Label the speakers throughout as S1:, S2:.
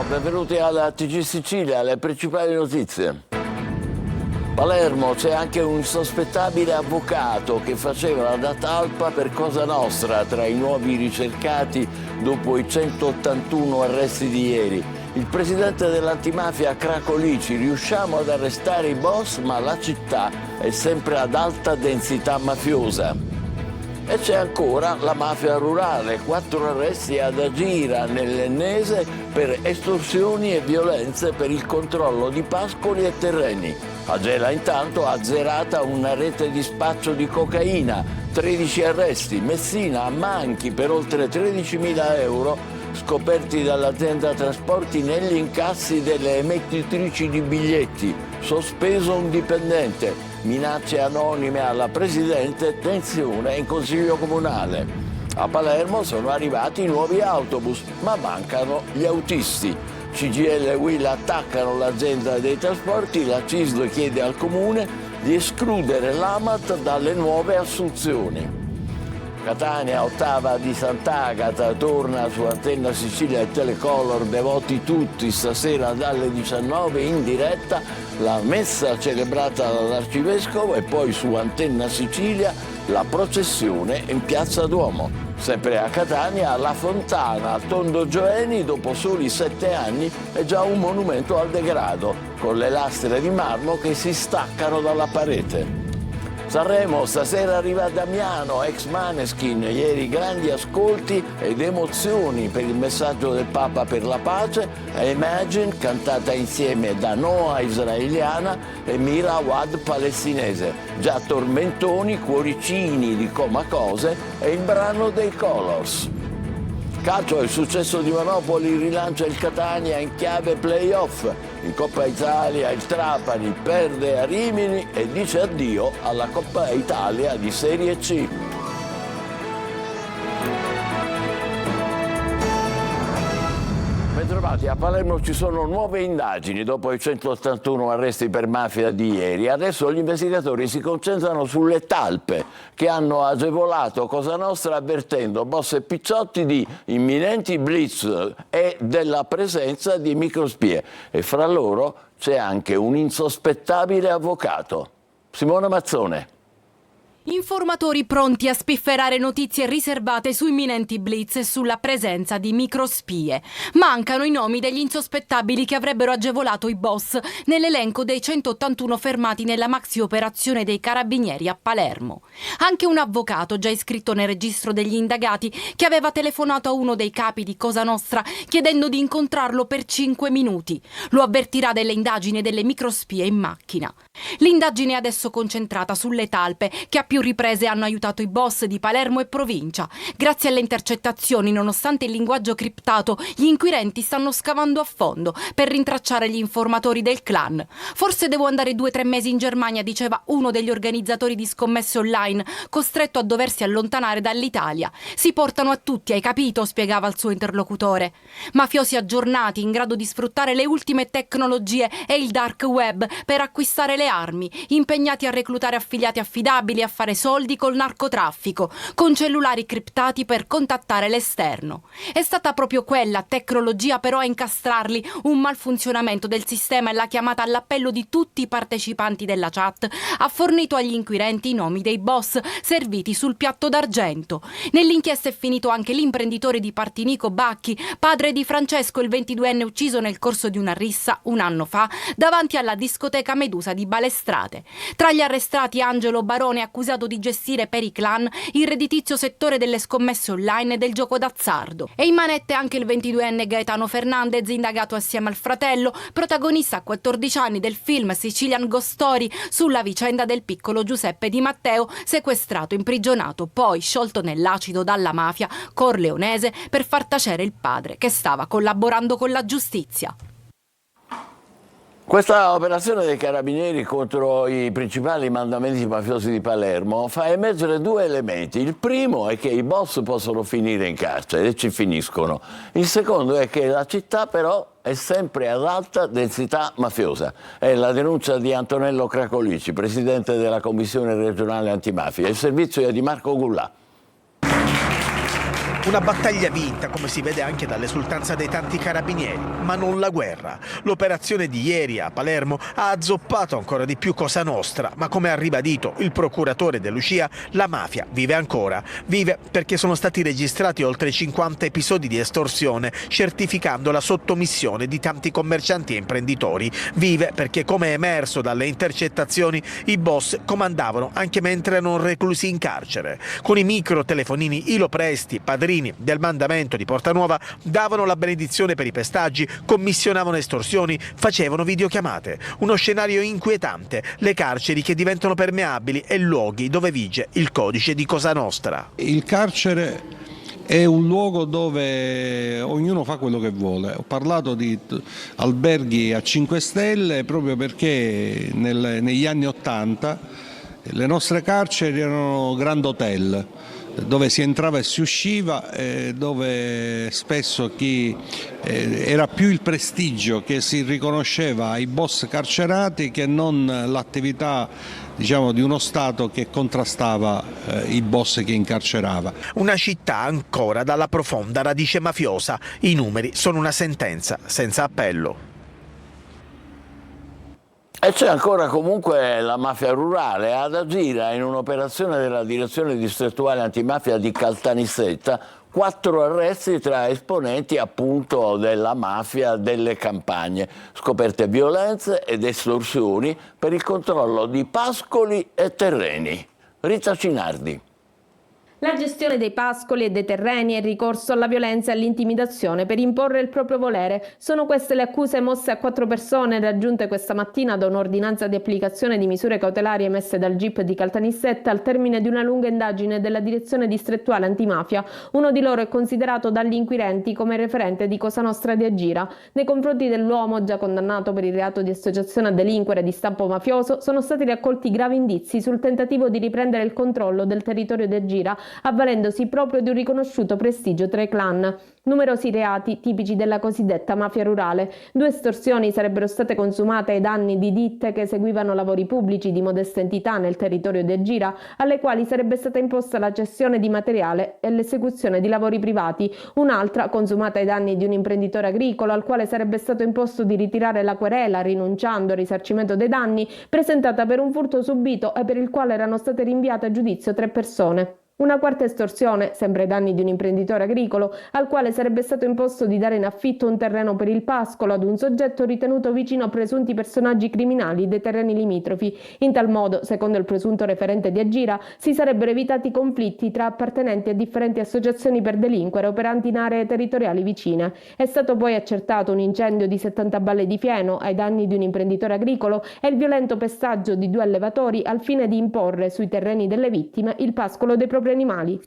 S1: benvenuti alla TG Sicilia, alle principali notizie. Palermo, c'è anche un sospettabile avvocato che faceva da talpa per Cosa Nostra tra i nuovi ricercati dopo i 181 arresti di ieri. Il presidente dell'antimafia Cracolici: riusciamo ad arrestare i boss, ma la città è sempre ad alta densità mafiosa. E c'è ancora la mafia rurale, 4 arresti ad Agira, nell'Ennese, per estorsioni e violenze per il controllo di pascoli e terreni. A Gela intanto azzerata una rete di spaccio di cocaina, 13 arresti. Messina, ammanchi per oltre 13.000 euro scoperti dall'azienda trasporti negli incassi delle emettitrici di biglietti. Sospeso un dipendente. Minacce anonime alla Presidente, tensione in Consiglio Comunale. A Palermo sono arrivati nuovi autobus, ma mancano gli autisti. CGIL e UIL attaccano l'azienda dei trasporti, la CISL chiede al Comune di escludere l'AMAT dalle nuove assunzioni. Catania, ottava di Sant'Agata, torna su Antenna Sicilia e Telecolor, devoti tutti, stasera dalle 19 in diretta, la messa celebrata dall'Arcivescovo e poi su Antenna Sicilia la processione in Piazza Duomo. Sempre a Catania, la fontana Tondo Gioeni, dopo soli 7 anni, è già un monumento al degrado, con le lastre di marmo che si staccano dalla parete. Sanremo, stasera arriva Damiano, ex Maneskin, ieri grandi ascolti ed emozioni per il messaggio del Papa per la pace, e Imagine, cantata insieme da Noah israeliana e Mira Awad palestinese, già tormentoni, cuoricini di Comacose e il brano dei Colors. Calcio, il successo di Monopoli rilancia il Catania in chiave play-off. In Coppa Italia il Trapani perde a Rimini e dice addio alla Coppa Italia di Serie C. Bentrovati. A Palermo ci sono nuove indagini dopo i 181 arresti per mafia di ieri. Adesso gli investigatori si concentrano sulle talpe che hanno agevolato Cosa Nostra, avvertendo boss e picciotti di imminenti blitz e della presenza di microspie. E fra loro c'è anche un insospettabile avvocato. Simona Mazzone.
S2: Informatori pronti a spifferare notizie riservate su imminenti blitz e sulla presenza di microspie. Mancano i nomi degli insospettabili che avrebbero agevolato i boss nell'elenco dei 181 fermati nella maxi operazione dei carabinieri a Palermo. Anche un avvocato già iscritto nel registro degli indagati che aveva telefonato a uno dei capi di Cosa Nostra chiedendo di incontrarlo per 5 minuti. Lo avvertirà delle indagini e delle microspie in macchina. L'indagine è adesso concentrata sulle talpe che a più riprese hanno aiutato i boss di Palermo e provincia. Grazie alle intercettazioni, nonostante il linguaggio criptato, gli inquirenti stanno scavando a fondo per rintracciare gli informatori del clan. Forse devo andare 2-3 mesi in Germania, diceva uno degli organizzatori di scommesse online, costretto a doversi allontanare dall'Italia. Si portano a tutti, hai capito? Spiegava il suo interlocutore. Mafiosi aggiornati, in grado di sfruttare le ultime tecnologie e il dark web per acquistare le armi, impegnati a reclutare affiliati affidabili, a fare soldi col narcotraffico, con cellulari criptati per contattare l'esterno. È stata proprio quella tecnologia però a incastrarli, un malfunzionamento del sistema e la chiamata all'appello di tutti i partecipanti della chat ha fornito agli inquirenti i nomi dei boss serviti sul piatto d'argento. Nell'inchiesta è finito anche l'imprenditore di Partinico Bacchi, padre di Francesco, il 22enne ucciso nel corso di una rissa un anno fa davanti alla discoteca Medusa di Balestrate. Tra gli arrestati Angelo Barone, accusato di gestire per i clan il redditizio settore delle scommesse online e del gioco d'azzardo. E in manette anche il 22enne Gaetano Fernandez, indagato assieme al fratello, protagonista a 14 anni del film Sicilian Ghost Story sulla vicenda del piccolo Giuseppe Di Matteo, sequestrato, imprigionato, poi sciolto nell'acido dalla mafia corleonese per far tacere il padre che stava collaborando con la giustizia.
S1: Questa operazione dei carabinieri contro i principali mandamenti mafiosi di Palermo fa emergere 2 elementi. Il primo è che i boss possono finire in carcere e ci finiscono. Il secondo è che la città però è sempre ad alta densità mafiosa. È la denuncia di Antonello Cracolici, presidente della Commissione regionale antimafia. Il servizio è di Marco Gullà.
S3: Una battaglia vinta, come si vede anche dall'esultanza dei tanti carabinieri, ma non la guerra. L'operazione di ieri a Palermo ha azzoppato ancora di più Cosa Nostra, ma come ha ribadito il procuratore De Lucia, la mafia vive ancora. Vive perché sono stati registrati oltre 50 episodi di estorsione, certificando la sottomissione di tanti commercianti e imprenditori. Vive perché, come è emerso dalle intercettazioni, i boss comandavano anche mentre erano reclusi in carcere. Con i microtelefonini Ilo Presti, padrini del mandamento di Portanuova, davano la benedizione per i pestaggi, commissionavano estorsioni, facevano videochiamate. Uno scenario inquietante, le carceri che diventano permeabili e luoghi dove vige il codice di Cosa Nostra.
S4: Il carcere è un luogo dove ognuno fa quello che vuole. Ho parlato di alberghi a 5 stelle proprio perché negli anni '80 le nostre carceri erano grand hotel, dove si entrava e si usciva, dove spesso era più il prestigio che si riconosceva ai boss carcerati che non l'attività, diciamo, di uno Stato che contrastava i boss che incarcerava.
S3: Una città ancora dalla profonda radice mafiosa. I numeri sono una sentenza senza appello.
S1: E c'è ancora comunque la mafia rurale. Ad agire in un'operazione della direzione distrettuale antimafia di Caltanissetta 4 arresti tra esponenti appunto della mafia delle campagne. Scoperte violenze ed estorsioni per il controllo di pascoli e terreni. Rita Cinardi.
S5: La gestione dei pascoli e dei terreni e il ricorso alla violenza e all'intimidazione per imporre il proprio volere. Sono queste le accuse mosse a 4 persone raggiunte questa mattina da un'ordinanza di applicazione di misure cautelari emesse dal GIP di Caltanissetta al termine di una lunga indagine della direzione distrettuale antimafia. Uno di loro è considerato dagli inquirenti come referente di Cosa Nostra di Agira. Nei confronti dell'uomo, già condannato per il reato di associazione a delinquere di stampo mafioso, sono stati raccolti gravi indizi sul tentativo di riprendere il controllo del territorio di Agira, avvalendosi proprio di un riconosciuto prestigio tra i clan. Numerosi reati tipici della cosiddetta mafia rurale. 2 estorsioni sarebbero state consumate ai danni di ditte che eseguivano lavori pubblici di modesta entità nel territorio di Agira, alle quali sarebbe stata imposta la cessione di materiale e l'esecuzione di lavori privati. Un'altra consumata ai danni di un imprenditore agricolo, al quale sarebbe stato imposto di ritirare la querela rinunciando al risarcimento dei danni, presentata per un furto subito e per il quale erano state rinviate a giudizio 3 persone. Una quarta estorsione, sempre ai danni di un imprenditore agricolo, al quale sarebbe stato imposto di dare in affitto un terreno per il pascolo ad un soggetto ritenuto vicino a presunti personaggi criminali dei terreni limitrofi. In tal modo, secondo il presunto referente di Agira, si sarebbero evitati conflitti tra appartenenti a differenti associazioni per delinquere operanti in aree territoriali vicine. È stato poi accertato un incendio di 70 balle di fieno ai danni di un imprenditore agricolo e il violento pestaggio di 2 allevatori al fine di imporre sui terreni delle vittime il pascolo dei propri animali.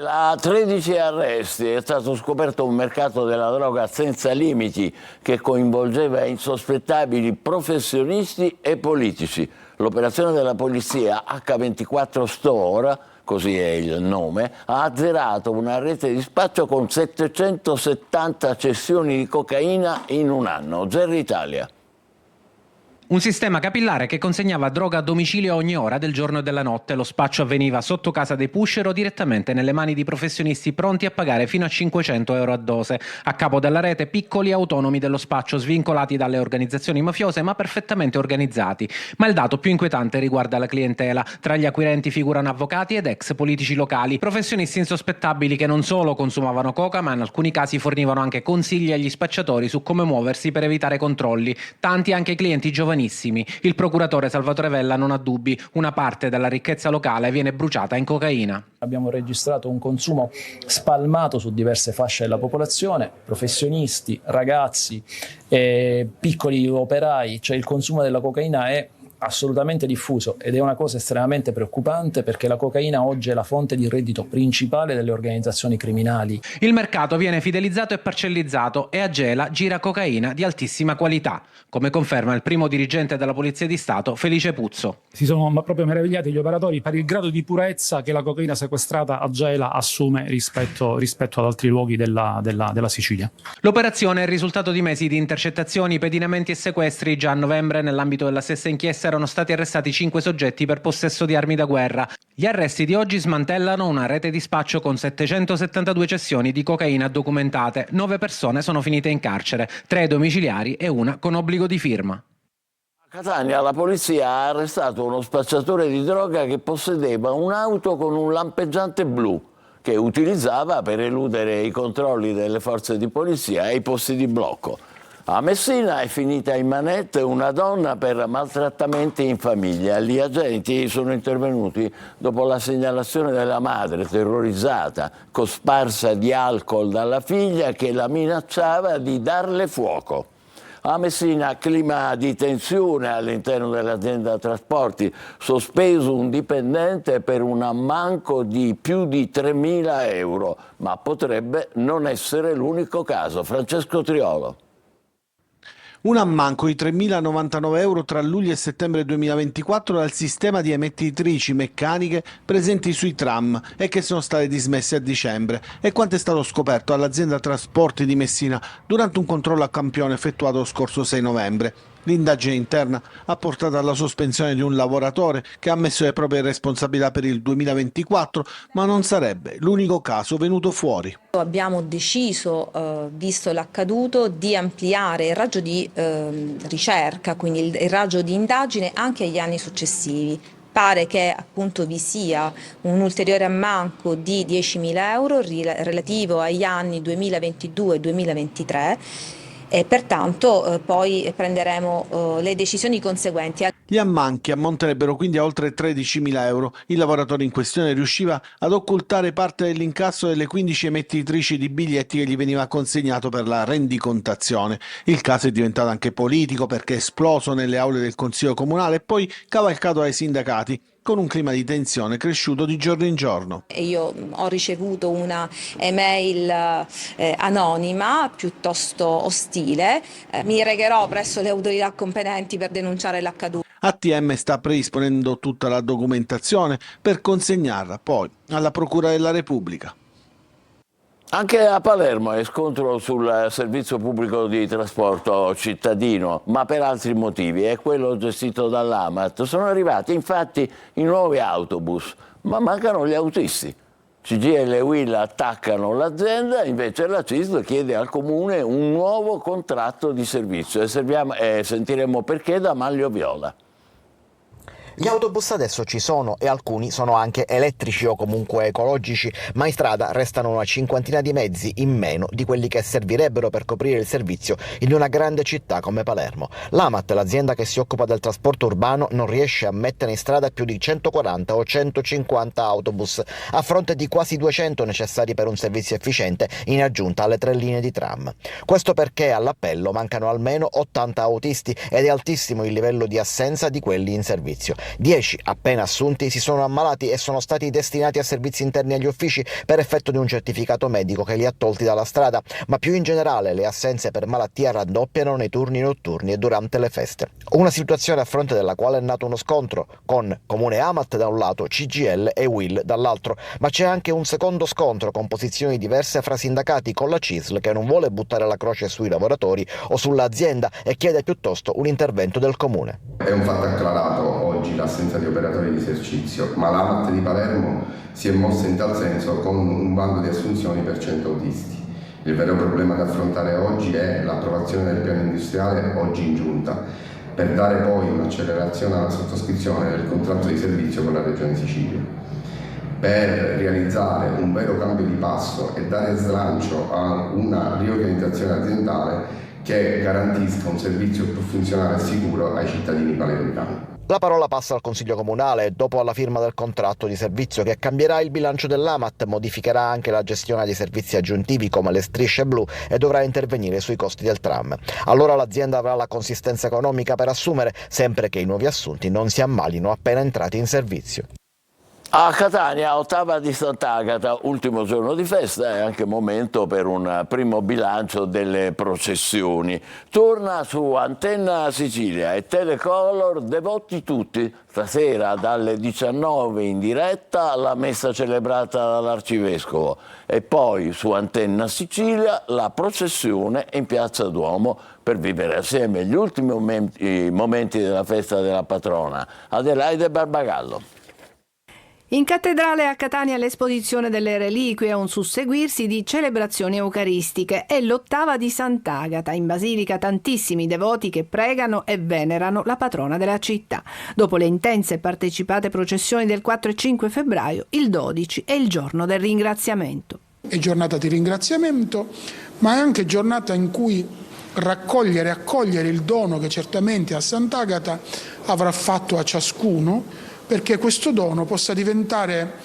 S1: A 13 arresti è stato scoperto un mercato della droga senza limiti che coinvolgeva insospettabili professionisti e politici. L'operazione della polizia H24 Store, così è il nome, ha azzerato una rete di spaccio con 770 cessioni di cocaina in un anno. Gerry Italia.
S6: Un sistema capillare che consegnava droga a domicilio a ogni ora del giorno e della notte. Lo spaccio avveniva sotto casa dei pusher o direttamente nelle mani di professionisti pronti a pagare fino a 500 euro a dose. A capo della rete piccoli autonomi dello spaccio, svincolati dalle organizzazioni mafiose ma perfettamente organizzati. Ma il dato più inquietante riguarda la clientela. Tra gli acquirenti figurano avvocati ed ex politici locali, professionisti insospettabili che non solo consumavano coca ma in alcuni casi fornivano anche consigli agli spacciatori su come muoversi per evitare controlli. Tanti anche clienti giovanissimi. Il procuratore Salvatore Vella non ha dubbi, una parte della ricchezza locale viene bruciata in cocaina.
S7: Abbiamo registrato un consumo spalmato su diverse fasce della popolazione, professionisti, ragazzi, piccoli operai, cioè il consumo della cocaina è assolutamente diffuso ed è una cosa estremamente preoccupante perché la cocaina oggi è la fonte di reddito principale delle organizzazioni criminali.
S6: Il mercato viene fidelizzato e parcellizzato e a Gela gira cocaina di altissima qualità, come conferma il primo dirigente della Polizia di Stato, Felice Puzzo.
S8: Si sono proprio meravigliati gli operatori per il grado di purezza che la cocaina sequestrata a Gela assume rispetto ad altri luoghi della Sicilia.
S6: L'operazione è il risultato di mesi di intercettazioni, pedinamenti e sequestri. Già a novembre, nell'ambito della stessa inchiesta, erano stati arrestati 5 soggetti per possesso di armi da guerra. Gli arresti di oggi smantellano una rete di spaccio con 772 cessioni di cocaina documentate. 9 persone sono finite in carcere, 3 domiciliari e una con obbligo di firma.
S1: A Catania la polizia ha arrestato uno spacciatore di droga che possedeva un'auto con un lampeggiante blu che utilizzava per eludere i controlli delle forze di polizia e i posti di blocco. A Messina è finita in manette una donna per maltrattamenti in famiglia. Gli agenti sono intervenuti dopo la segnalazione della madre terrorizzata, cosparsa di alcol dalla figlia che la minacciava di darle fuoco. A Messina clima di tensione all'interno dell'azienda trasporti, sospeso un dipendente per un ammanco di più di 3.000 euro, ma potrebbe non essere l'unico caso. Francesco Triolo.
S9: Un ammanco di 3.099 euro tra luglio e settembre 2024 dal sistema di emettitrici meccaniche presenti sui tram e che sono state dismesse a dicembre. È quanto è stato scoperto all'azienda trasporti di Messina durante un controllo a campione effettuato lo scorso 6 novembre. L'indagine interna ha portato alla sospensione di un lavoratore che ha ammesso le proprie responsabilità per il 2024, ma non sarebbe l'unico caso venuto fuori.
S10: Abbiamo deciso, visto l'accaduto, di ampliare il raggio di ricerca, quindi il raggio di indagine anche agli anni successivi. Pare che appunto vi sia un ulteriore ammanco di 10.000 euro relativo agli anni 2022-2023 e pertanto poi prenderemo le decisioni conseguenti.
S9: Gli ammanchi ammonterebbero quindi a oltre 13.000 euro. Il lavoratore in questione riusciva ad occultare parte dell'incasso delle 15 emettitrici di biglietti che gli veniva consegnato per la rendicontazione. Il caso è diventato anche politico perché è esploso nelle aule del Consiglio Comunale e poi cavalcato dai sindacati, con un clima di tensione cresciuto di giorno in giorno.
S10: Io ho ricevuto una email anonima piuttosto ostile, mi regherò presso le autorità competenti per denunciare l'accaduto.
S9: ATM sta predisponendo tutta la documentazione per consegnarla poi alla Procura della Repubblica.
S1: Anche a Palermo è scontro sul servizio pubblico di trasporto cittadino, ma per altri motivi. È quello gestito dall'AMAT. Sono arrivati infatti i nuovi autobus, ma mancano gli autisti. CGIL e UIL attaccano l'azienda, invece la CISL chiede al Comune un nuovo contratto di servizio. E sentiremo perché da Manlio Viola.
S11: Gli autobus adesso ci sono e alcuni sono anche elettrici o comunque ecologici, ma in strada restano una cinquantina di mezzi in meno di quelli che servirebbero per coprire il servizio in una grande città come Palermo. L'AMAT, l'azienda che si occupa del trasporto urbano, non riesce a mettere in strada più di 140 o 150 autobus, a fronte di quasi 200 necessari per un servizio efficiente in aggiunta alle 3 linee di tram. Questo perché all'appello mancano almeno 80 autisti ed è altissimo il livello di assenza di quelli in servizio. 10 appena assunti si sono ammalati e sono stati destinati a servizi interni agli uffici per effetto di un certificato medico che li ha tolti dalla strada, ma più in generale le assenze per malattia raddoppiano nei turni notturni e durante le feste. Una situazione a fronte della quale è nato uno scontro con Comune AMAT da un lato, CGIL e UIL dall'altro, ma c'è anche un secondo scontro con posizioni diverse fra sindacati con la CISL che non vuole buttare la croce sui lavoratori o sull'azienda e chiede piuttosto un intervento del Comune.
S12: È un fatto acclarato oggi l'assenza di operatori di esercizio, ma l'AMAT di Palermo si è mossa in tal senso con un bando di assunzioni per 100 autisti. Il vero problema da affrontare oggi è l'approvazione del piano industriale oggi in giunta, per dare poi un'accelerazione alla sottoscrizione del contratto di servizio con la Regione Sicilia. Per realizzare un vero cambio di passo e dare slancio a una riorganizzazione aziendale che garantisca un servizio più funzionale e sicuro ai cittadini palermitani.
S11: La parola passa al Consiglio Comunale dopo la firma del contratto di servizio che cambierà il bilancio dell'AMAT, modificherà anche la gestione dei servizi aggiuntivi come le strisce blu e dovrà intervenire sui costi del tram. Allora l'azienda avrà la consistenza economica per assumere, sempre che i nuovi assunti non si ammalino appena entrati in servizio.
S1: A Catania, ottava di Sant'Agata, ultimo giorno di festa e anche momento per un primo bilancio delle processioni. Torna su Antenna Sicilia e Telecolor devoti tutti. Stasera dalle 19 in diretta la messa celebrata dall'Arcivescovo e poi su Antenna Sicilia la processione in Piazza Duomo per vivere assieme gli ultimi momenti della festa della patrona. Adelaide Barbagallo.
S13: In cattedrale a Catania l'esposizione delle reliquie, un susseguirsi di celebrazioni eucaristiche e l'ottava di Sant'Agata. In basilica tantissimi devoti che pregano e venerano la patrona della città. Dopo le intense e partecipate processioni del 4 e 5 febbraio, il 12 è il giorno del ringraziamento.
S14: È giornata di ringraziamento, ma è anche giornata in cui raccogliere e accogliere il dono che certamente a Sant'Agata avrà fatto a ciascuno, perché questo dono possa diventare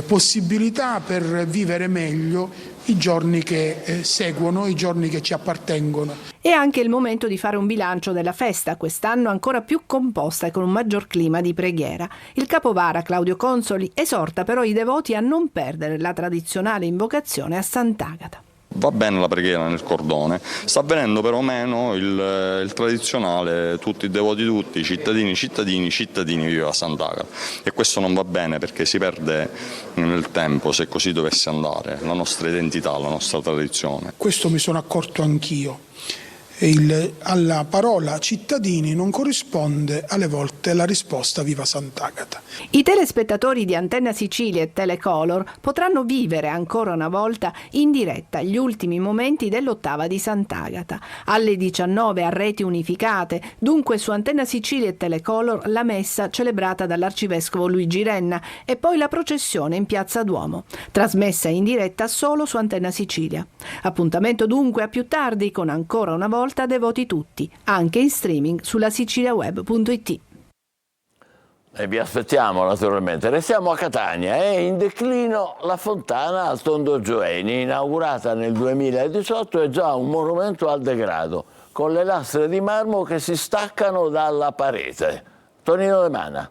S14: possibilità per vivere meglio i giorni che seguono, i giorni che ci appartengono.
S13: È anche il momento di fare un bilancio della festa, quest'anno ancora più composta e con un maggior clima di preghiera. Il capovara Claudio Consoli esorta però i devoti a non perdere la tradizionale invocazione a Sant'Agata.
S15: Va bene la preghiera nel cordone, sta avvenendo però meno il tradizionale tutti i devoti tutti, cittadini viva Sant'Agata, e questo non va bene perché si perde nel tempo se così dovesse andare la nostra identità, la nostra tradizione.
S14: Questo mi sono accorto anch'io. Alla parola cittadini non corrisponde alle volte la risposta viva Sant'Agata.
S13: I telespettatori di Antenna Sicilia e Telecolor potranno vivere ancora una volta in diretta gli ultimi momenti dell'ottava di Sant'Agata. Alle 19 a reti unificate, dunque su Antenna Sicilia e Telecolor la messa celebrata dall'Arcivescovo Luigi Renna e poi la processione in Piazza Duomo, trasmessa in diretta solo su Antenna Sicilia. Appuntamento dunque a più tardi con ancora una volta devoti tutti, anche in streaming sulla siciliaweb.it.
S1: E vi aspettiamo naturalmente. Restiamo a Catania. È in declino la fontana al Tondo Gioeni, inaugurata nel 2018, è già un monumento al degrado, con le lastre di marmo che si staccano dalla parete. Tonino De Mana.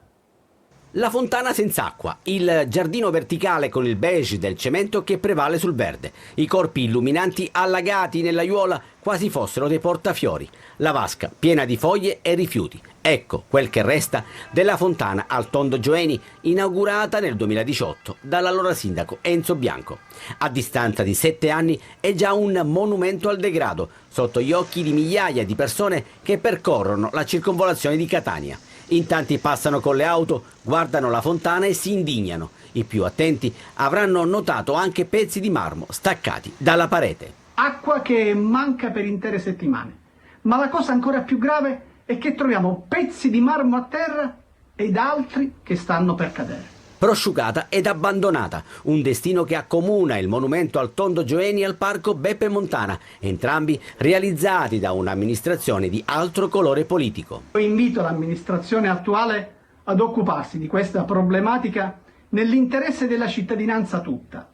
S16: La fontana senza acqua, il giardino verticale con il beige del cemento che prevale sul verde, i corpi illuminanti allagati nell'aiuola quasi fossero dei portafiori, la vasca piena di foglie e rifiuti. Ecco quel che resta della fontana al Tondo Gioeni, inaugurata nel 2018 dall'allora sindaco Enzo Bianco. A distanza di 7 anni è già un monumento al degrado, sotto gli occhi di migliaia di persone che percorrono la circonvolazione di Catania. In tanti passano con le auto, guardano la fontana e si indignano. I più attenti avranno notato anche pezzi di marmo staccati dalla parete.
S17: Acqua che manca per intere settimane. Ma la cosa ancora più grave è che troviamo pezzi di marmo a terra ed altri che stanno per cadere.
S16: Prosciugata ed abbandonata, un destino che accomuna il monumento al Tondo Gioeni al parco Beppe Montana, entrambi realizzati da un'amministrazione di altro colore politico.
S17: Invito l'amministrazione attuale ad occuparsi di questa problematica nell'interesse della cittadinanza tutta,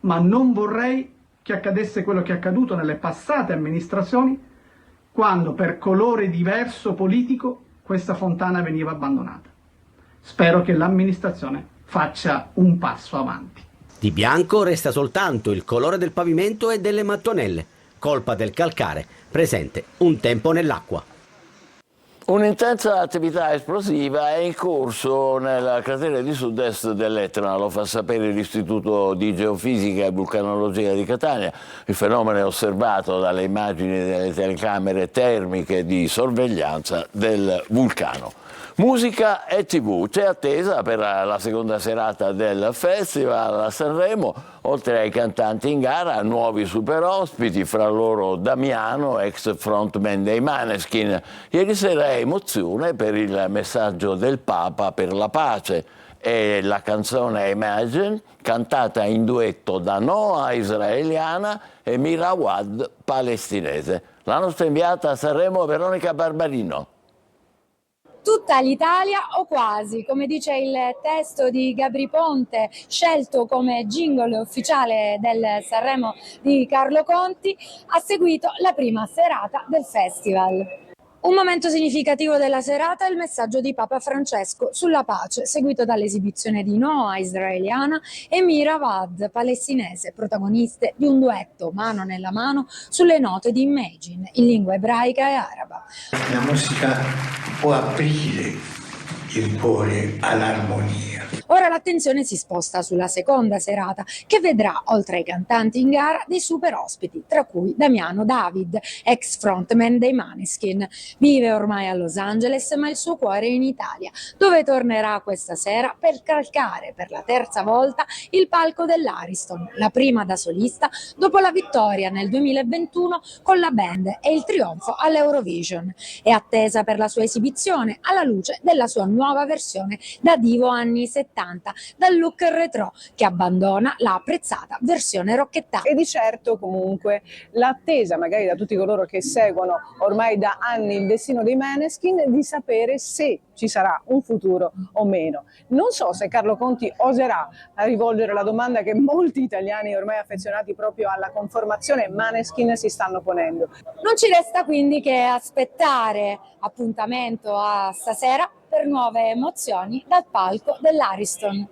S17: ma non vorrei che accadesse quello che è accaduto nelle passate amministrazioni, quando per colore diverso politico questa fontana veniva abbandonata. Spero che l'amministrazione faccia un passo avanti.
S16: Di bianco resta soltanto il colore del pavimento e delle mattonelle, colpa del calcare presente un tempo nell'acqua.
S1: Un'intensa attività esplosiva è in corso nel cratere di sud-est dell'Etna, lo fa sapere l'Istituto di Geofisica e Vulcanologia di Catania. Il fenomeno è osservato dalle immagini delle telecamere termiche di sorveglianza del vulcano. Musica e TV, c'è attesa per la seconda serata del festival a Sanremo, oltre ai cantanti in gara, nuovi super ospiti, fra loro Damiano, ex frontman dei Maneskin. Ieri sera emozione per il messaggio del Papa per la pace e la canzone Imagine, cantata in duetto da Noah israeliana e Mira Awad palestinese. La nostra inviata a Sanremo Veronica Barbarino.
S18: Tutta l'Italia o quasi, come dice il testo di Gabri Ponte, scelto come jingle ufficiale del Sanremo di Carlo Conti, ha seguito la prima serata del festival. Un momento significativo della serata è il messaggio di Papa Francesco sulla pace, seguito dall'esibizione di Noah, israeliana, e Mira Awad, palestinese, protagoniste di un duetto mano nella mano sulle note di Imagine, in lingua ebraica e araba.
S19: La musica può aprire il cuore all'armonia.
S18: Ora l'attenzione si sposta sulla seconda serata, che vedrà, oltre ai cantanti in gara, dei super ospiti, tra cui Damiano David, ex frontman dei Maneskin. Vive ormai a Los Angeles, ma il suo cuore è in Italia, dove tornerà questa sera per calcare per la terza volta il palco dell'Ariston, la prima da solista dopo la vittoria nel 2021 con la band e il trionfo all'Eurovision. È attesa per la sua esibizione alla luce della sua nuova versione da divo anni 70, dal look retro, che abbandona la apprezzata versione rocchettata.
S20: E di certo comunque l'attesa magari da tutti coloro che seguono ormai da anni il destino dei Maneskin di sapere se ci sarà un futuro o meno. Non so se Carlo Conti oserà rivolgere la domanda che molti italiani ormai affezionati proprio alla conformazione Maneskin si stanno ponendo.
S18: Non ci resta quindi che aspettare appuntamento a stasera per nuove emozioni dal palco dell'Ariston.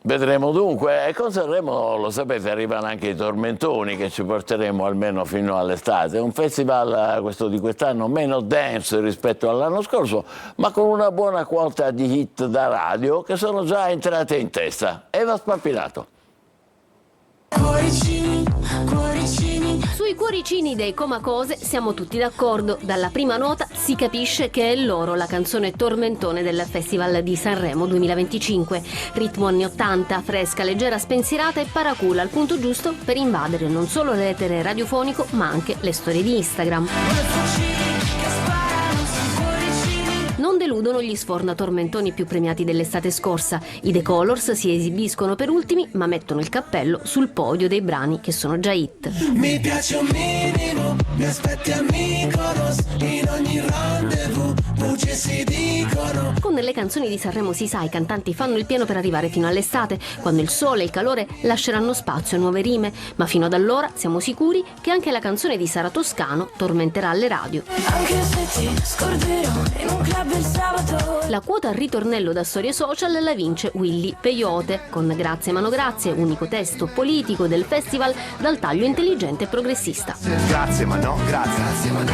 S1: Vedremo dunque, e con Sanremo, lo sapete, arrivano anche i tormentoni che ci porteremo almeno fino all'estate. Un festival, questo di quest'anno, meno dance rispetto all'anno scorso, ma con una buona quota di hit da radio che sono già entrate in testa. Eva Spampinato.
S21: Cuoricini, cuoricini. Sui cuoricini dei Comacose siamo tutti d'accordo. Dalla prima nota si capisce che è loro la canzone tormentone del Festival di Sanremo 2025. Ritmo anni 80, fresca, leggera, spensierata e paracula al punto giusto per invadere non solo l'etere radiofonico ma anche le storie di Instagram. Non deludono gli sfornatormentoni più premiati dell'estate scorsa. I The Colors si esibiscono per ultimi, ma mettono il cappello sul podio dei brani che sono già hit. Mi piace un minimo, mi aspetti a Mykonos, in ogni rendezvous, bugie si dicono. Con le canzoni di Sanremo si sa, i cantanti fanno il pieno per arrivare fino all'estate, quando il sole e il calore lasceranno spazio a nuove rime, ma fino ad allora siamo sicuri che anche la canzone di Sara Toscano tormenterà le radio. Anche se ti scorderò in un club il sabato. La quota al ritornello da storie social la vince Willy Peyote con Grazie Mano Grazie, unico testo politico del festival dal taglio intelligente e progressista.
S22: Grazie ma no, grazie ma no.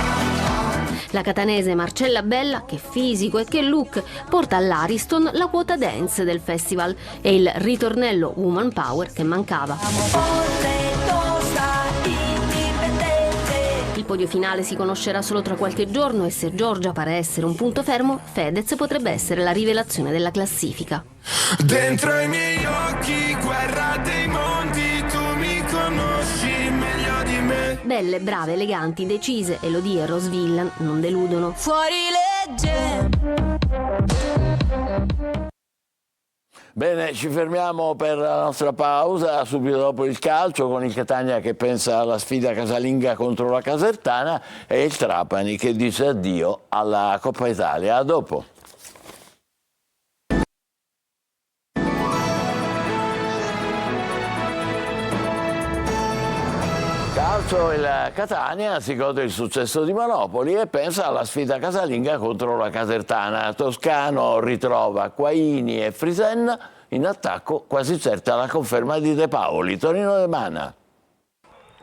S21: La catanese Marcella Bella, che fisico e che look, porta all'Ariston la quota dance del festival e il ritornello Woman Power che mancava. Il podio finale si conoscerà solo tra qualche giorno e se Giorgia pare essere un punto fermo, Fedez potrebbe essere la rivelazione della classifica.
S22: Dentro i miei occhi, guerra dei mondi, tu mi conosci meglio di me.
S21: Belle, brave, eleganti, decise, Elodie e Rose Villain non deludono. Fuori legge.
S1: Bene, ci fermiamo per la nostra pausa, subito dopo il calcio, con il Catania che pensa alla sfida casalinga contro la Casertana e il Trapani che dice addio alla Coppa Italia. A dopo. Calcio, il Catania si gode il successo di Monopoli e pensa alla sfida casalinga contro la Casertana. Toscano ritrova Quaini e Frisen in attacco, quasi certa la conferma di De Paoli. Tonino De Mana.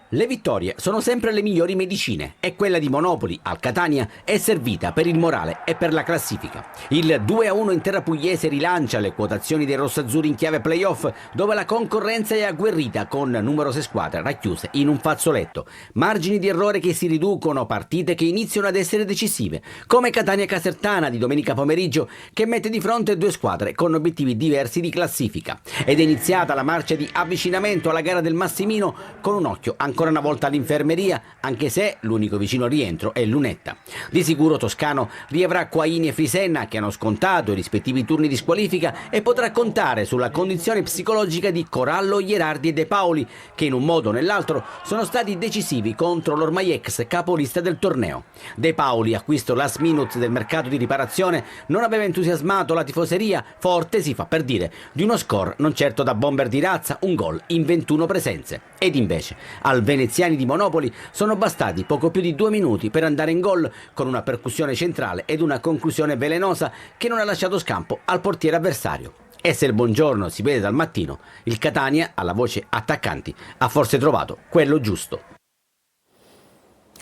S16: Le vittorie sono sempre le migliori medicine e quella di Monopoli al Catania è servita per il morale e per la classifica. Il 2-1 in terra pugliese rilancia le quotazioni dei rossazzurri in chiave playoff, dove la concorrenza è agguerrita con numerose squadre racchiuse in un fazzoletto. Margini di errore che si riducono, partite che iniziano ad essere decisive, come Catania-Casertana di domenica pomeriggio, che mette di fronte due squadre con obiettivi diversi di classifica. Ed è iniziata la marcia di avvicinamento alla gara del Massimino con un occhio ancora una volta all'infermeria, anche se l'unico vicino rientro è Lunetta. Di sicuro Toscano riavrà Quaini e Frisenna, che hanno scontato i rispettivi turni di squalifica, e potrà contare sulla condizione psicologica di Corallo, Ierardi e De Paoli, che in un modo o nell'altro sono stati decisivi contro l'ormai ex capolista del torneo. De Paoli, acquisto last minute del mercato di riparazione, non aveva entusiasmato la tifoseria, forte, si fa per dire, di uno score non certo da bomber di razza, un gol in 21 presenze. Ed invece, al veneziani di Monopoli sono bastati poco più di 2 minuti per andare in gol con una percussione centrale ed una conclusione velenosa che non ha lasciato scampo al portiere avversario. E se il buongiorno si vede dal mattino, il Catania, alla voce attaccanti, ha forse trovato quello giusto.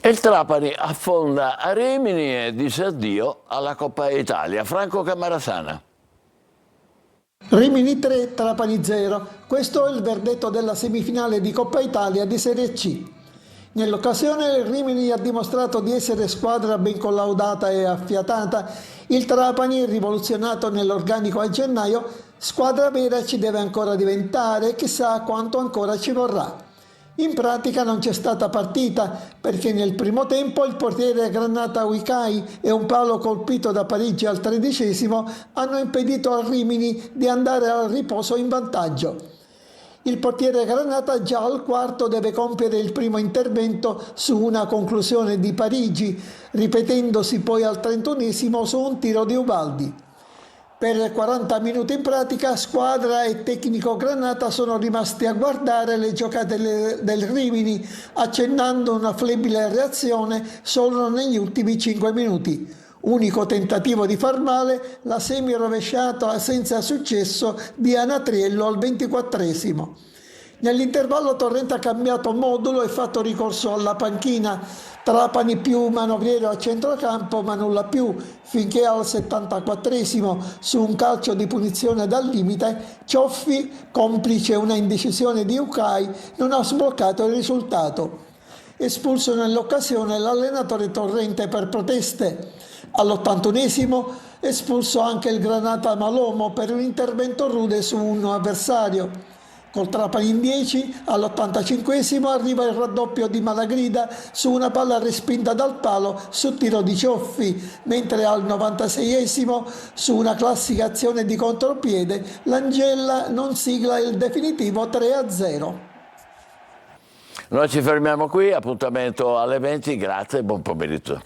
S1: E il Trapani affonda a Rimini e dice addio alla Coppa Italia. Franco Camarasana.
S2: Rimini 3, Trapani 0. Questo è il verdetto della semifinale di Coppa Italia di Serie C. Nell'occasione il Rimini ha dimostrato di essere squadra ben collaudata e affiatata. Il Trapani, rivoluzionato nell'organico a gennaio, squadra vera ci deve ancora diventare e chissà quanto ancora ci vorrà. In pratica non c'è stata partita perché nel primo tempo il portiere Granata Uicai e un palo colpito da Parigi al 13° hanno impedito al Rimini di andare al riposo in vantaggio. Il portiere Granata già al quarto deve compiere il primo intervento su una conclusione di Parigi, ripetendosi poi al 31° su un tiro di Ubaldi. Per 40 minuti in pratica squadra e tecnico Granata sono rimasti a guardare le giocate del Rimini, accennando una flebile reazione solo negli ultimi 5 minuti. Unico tentativo di far male, la semi rovesciata senza successo di Anatriello al 24°. Nell'intervallo Torrente ha cambiato modulo e fatto ricorso alla panchina. Trapani più manovriero a centrocampo, ma nulla più, finché al 74° su un calcio di punizione dal limite, Cioffi, complice una indecisione di Ucai, non ha sbloccato il risultato. Espulso nell'occasione l'allenatore Torrente per proteste. All'81° espulso anche il Granata Malomo per un intervento rude su un avversario. Col Trapani in 10, all'85° arriva il raddoppio di Malagrida su una palla respinta dal palo su tiro di Cioffi, mentre al 96° su una classica azione di contropiede l'Angella non sigla il definitivo 3-0.
S1: Noi ci fermiamo qui, appuntamento alle 20, grazie e buon pomeriggio.